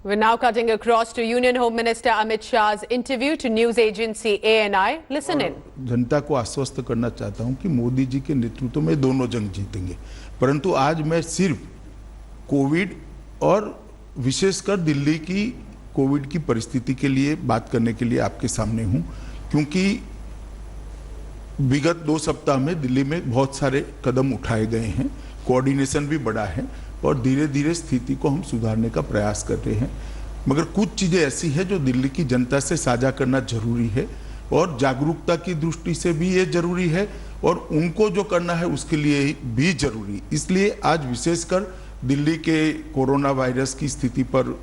We're now cutting across to Union Home Minister Amit Shah's interview to news agency ANI. Listen in. जनता को आश्वस्त करना चाहता हूं कि मोदी जी के नेतृत्व में दोनों जंग जीतेंगे, परंतु आज मैं सिर्फ कोविड और विशेषकर दिल्ली की कोविड की परिस्थिति के लिए बात करने के लिए आपके सामने हूं, क्योंकि विगत 2 सप्ताह में दिल्ली में बहुत सारे कदम उठाए गए हैं, कोऑर्डिनेशन भी बढ़ा है और धीरे धीरे स्थिति को हम सुधारने का प्रयास कर रहे हैं। मगर कुछ चीज़ें ऐसी हैं जो दिल्ली की जनता से साझा करना जरूरी है और जागरूकता की दृष्टि से भी ये जरूरी है और उनको जो करना है उसके लिए भी जरूरी। इसलिए आज विशेषकर दिल्ली के कोरोना वायरस की स्थिति पर,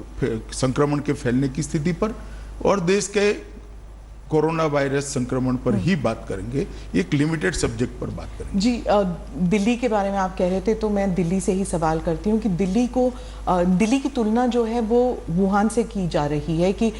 संक्रमण के फैलने की स्थिति पर और देश के कोरोना वायरस संक्रमण पर ही बात करेंगे, एक लिमिटेड सब्जेक्ट पर बात करेंगे। जी, दिल्ली के बारे में आप कह रहे थे तो मैं दिल्ली से ही सवाल करती हूँ कि दिल्ली की तुलना जो है वो वुहान से की जा रही है कि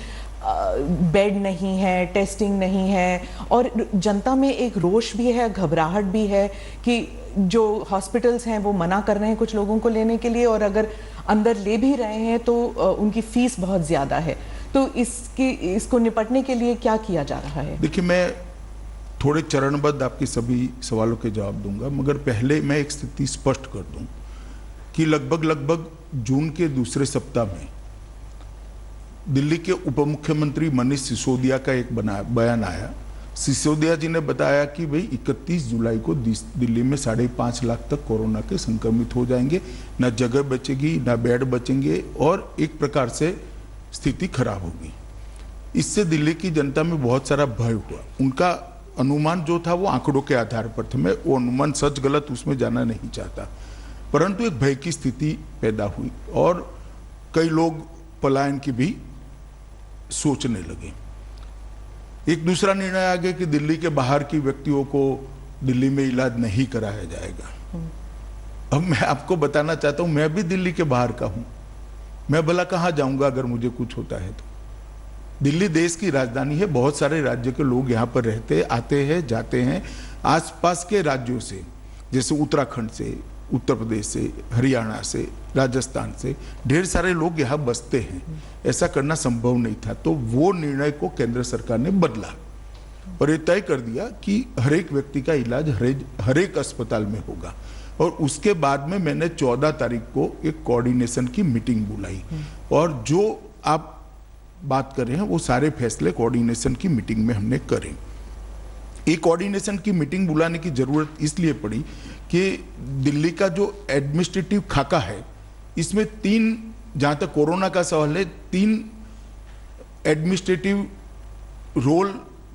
बेड नहीं है, टेस्टिंग नहीं है और जनता में एक रोष भी है, घबराहट भी है कि जो हॉस्पिटल्स हैं वो मना कर रहे हैं कुछ लोगों को लेने के लिए और अगर अंदर ले भी रहे हैं तो उनकी फीस बहुत ज़्यादा है। तो इसको निपटने के लिए क्या किया जा रहा है? देखिए, मैं थोड़े चरणबद्ध आपके सभी सवालों के जवाब दूंगा, मगर पहले मैं एक स्थिति स्पष्ट कर दूं कि लगभग जून के दूसरे सप्ताह में दिल्ली के उप मुख्यमंत्री मनीष सिसोदिया का एक बयान आया। सिसोदिया जी ने बताया कि भाई 31 जुलाई को दिल्ली में 5.5 लाख तक कोरोना के संक्रमित हो जाएंगे, ना जगह बचेगी, ना बेड बचेंगे और एक प्रकार से स्थिति खराब होगी। इससे दिल्ली की जनता में बहुत सारा भय हुआ। उनका अनुमान जो था वो आंकड़ों के आधार पर था, मैं वो अनुमान सच गलत उसमें जाना नहीं चाहता, परंतु एक भय की स्थिति पैदा हुई और कई लोग पलायन की भी सोचने लगे। एक दूसरा निर्णय आ गया कि दिल्ली के बाहर की व्यक्तियों को दिल्ली में इलाज नहीं कराया जाएगा। अब मैं आपको बताना चाहता हूं, मैं भी दिल्ली के बाहर का हूं, मैं भला कहां जाऊंगा अगर मुझे कुछ होता है तो। दिल्ली देश की राजधानी है, बहुत सारे राज्य के लोग यहां पर रहते, आते हैं, जाते हैं। आसपास के राज्यों से, जैसे उत्तराखंड से, उत्तर प्रदेश से, हरियाणा से, राजस्थान से ढेर सारे लोग यहाँ बसते हैं। ऐसा करना संभव नहीं था, तो वो निर्णय को केंद्र सरकार ने बदला और ये तय कर दिया कि हर एक व्यक्ति का इलाज हर एक अस्पताल में होगा। और उसके बाद में मैंने 14 तारीख को एक कोऑर्डिनेशन की मीटिंग बुलाई और जो आप बात कर रहे हैं वो सारे फैसले कोऑर्डिनेशन की मीटिंग में हमने करे। एक कोऑर्डिनेशन की मीटिंग बुलाने की जरूरत इसलिए पड़ी कि दिल्ली का जो एडमिनिस्ट्रेटिव खाका है, इसमें 3, जहां तक कोरोना का सवाल है, 3 एडमिनिस्ट्रेटिव रोल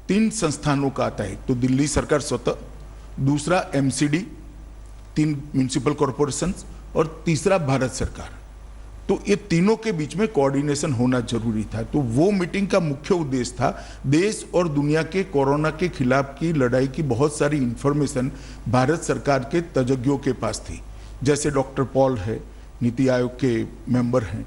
3 संस्थानों का आता है। तो दिल्ली सरकार स्वतः, दूसरा MCD 3 म्युनिसिपल कॉरपोरेशंस और तीसरा भारत सरकार। तो ये तीनों के बीच में कोऑर्डिनेशन होना जरूरी था। तो वो मीटिंग का मुख्य उद्देश्य था, देश और दुनिया के कोरोना के खिलाफ की लड़ाई की बहुत सारी इंफॉर्मेशन भारत सरकार के तज्ञों के पास थी। जैसे डॉक्टर पॉल है, नीति आयोग के मेंबर हैं,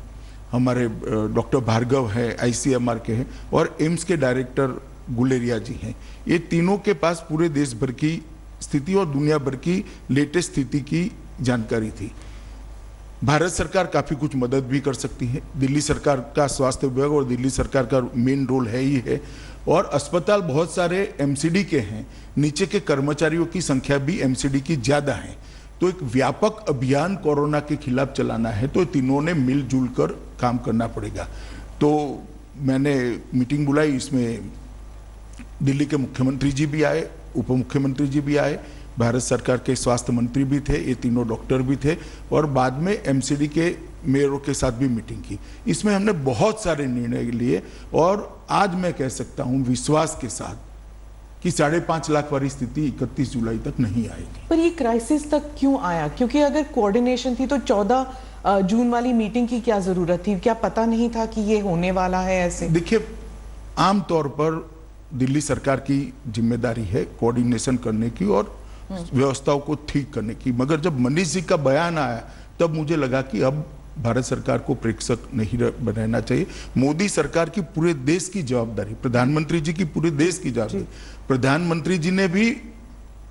हमारे डॉक्टर भार्गव है, ICMR के हैं और एम्स के डायरेक्टर गुलेरिया जी हैं। ये तीनों के पास पूरे देश भर की स्थिति और दुनिया भर की लेटेस्ट स्थिति की जानकारी थी। भारत सरकार काफी कुछ मदद भी कर सकती है, दिल्ली सरकार का स्वास्थ्य विभाग और दिल्ली सरकार का मेन रोल है ही है। और अस्पताल बहुत सारे MCD के हैं, नीचे के कर्मचारियों की संख्या भी MCD की ज्यादा है। तो एक व्यापक अभियान कोरोना के खिलाफ चलाना है तो तीनों ने मिलजुल कर काम करना पड़ेगा। तो मैंने मीटिंग बुलाई, इसमें दिल्ली के मुख्यमंत्री जी भी आए, उप मुख्यमंत्री जी भी आए, भारत सरकार के स्वास्थ्य मंत्री भी थे, ये तीनों डॉक्टर भी थे और बाद में MCD के मेयरों के साथ भी मीटिंग की। इसमें हमने बहुत सारे निर्णय लिए और आज मैं कह सकता हूं विश्वास के साथ कि 5.5 लाख वाली स्थिति 31 जुलाई तक नहीं आएगी। पर ये क्राइसिस तक क्यों आया? क्योंकि अगर कोऑर्डिनेशन थी तो 14 जून वाली मीटिंग की क्या जरूरत थी? क्या पता नहीं था कि ये होने वाला है ऐसे? देखिए, आमतौर पर दिल्ली सरकार की जिम्मेदारी है कोऑर्डिनेशन करने की और व्यवस्थाओं को ठीक करने की, मगर जब मनीष जी का बयान आया तब मुझे लगा कि अब भारत सरकार को प्रेक्षक नहीं बनाना चाहिए। मोदी सरकार की पूरे देश की जवाबदारी, प्रधानमंत्री जी की पूरे देश की जवाबदारी। प्रधानमंत्री जी ने भी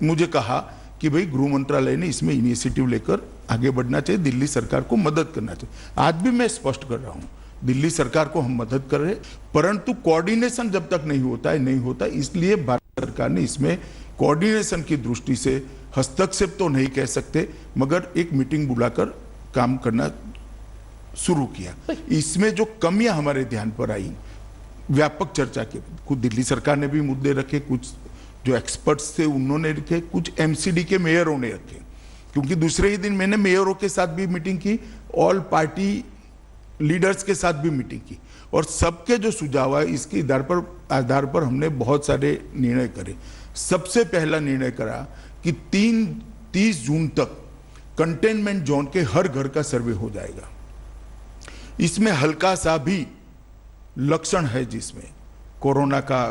मुझे कहा कि भाई गृह मंत्रालय ने इसमें इनिशिएटिव लेकर आगे बढ़ना चाहिए, दिल्ली सरकार को मदद करना चाहिए। आज भी मैं स्पष्ट कर रहा हूं, दिल्ली सरकार को हम मदद कर रहे हैं, परंतु कोऑर्डिनेशन जब तक नहीं होता, इसलिए भारत सरकार ने इसमें कोऑर्डिनेशन की दृष्टि से हस्तक्षेप तो नहीं कह सकते, मगर एक मीटिंग बुलाकर काम करना शुरू किया। इसमें जो कमियां हमारे ध्यान पर आई, व्यापक चर्चा के कुछ दिल्ली सरकार ने भी मुद्दे रखे, कुछ जो एक्सपर्ट्स थे उन्होंने रखे, कुछ एमसीडी के मेयरों ने रखे, क्योंकि दूसरे ही दिन मैंने मेयरों के साथ भी मीटिंग की, ऑल पार्टी लीडर्स के साथ भी मीटिंग की, और सबके जो सुझाव है इसके आधार पर हमने बहुत सारे निर्णय करे। सबसे पहला निर्णय करा कि 30 जून तक कंटेनमेंट जोन के हर घर का सर्वे हो जाएगा। इसमें हल्का सा भी लक्षण है, जिसमें कोरोना का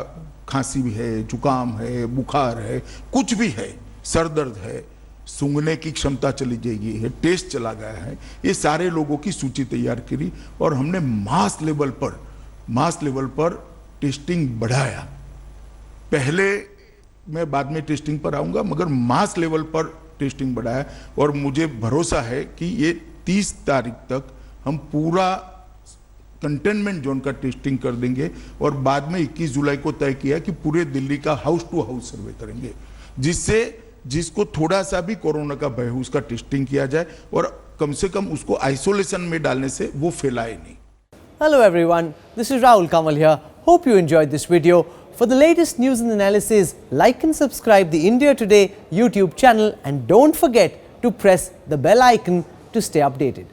खांसी भी है, जुकाम है, बुखार है, कुछ भी है, सर दर्द है, सूंघने की क्षमता चली जाएगी है, टेस्ट चला गया है, ये सारे लोगों की सूची तैयार करी और हमने मास लेवल पर टेस्टिंग बढ़ाया। पहले मैं बाद में टेस्टिंग पर आऊंगा, मगर मास लेवल पर टेस्टिंग बढ़ाया और मुझे भरोसा है कि ये 30 तारीख तक हम पूरा कंटेनमेंट जोन का टेस्टिंग कर देंगे और बाद में 21 जुलाई को तय किया कि पूरे दिल्ली का हाउस टू हाउस सर्वे करेंगे, जिसको थोड़ा सा भी कोरोना का भय हो उसका टेस्टिंग किया जाए और कम से कम उसको आइसोलेशन में डालने से वो फैलाए नहीं। Hello everyone, this is Rahul Kamal here. Hope you enjoyed this video. For the latest news and analysis, like and subscribe the India Today YouTube channel and don't forget to press the bell icon to stay updated.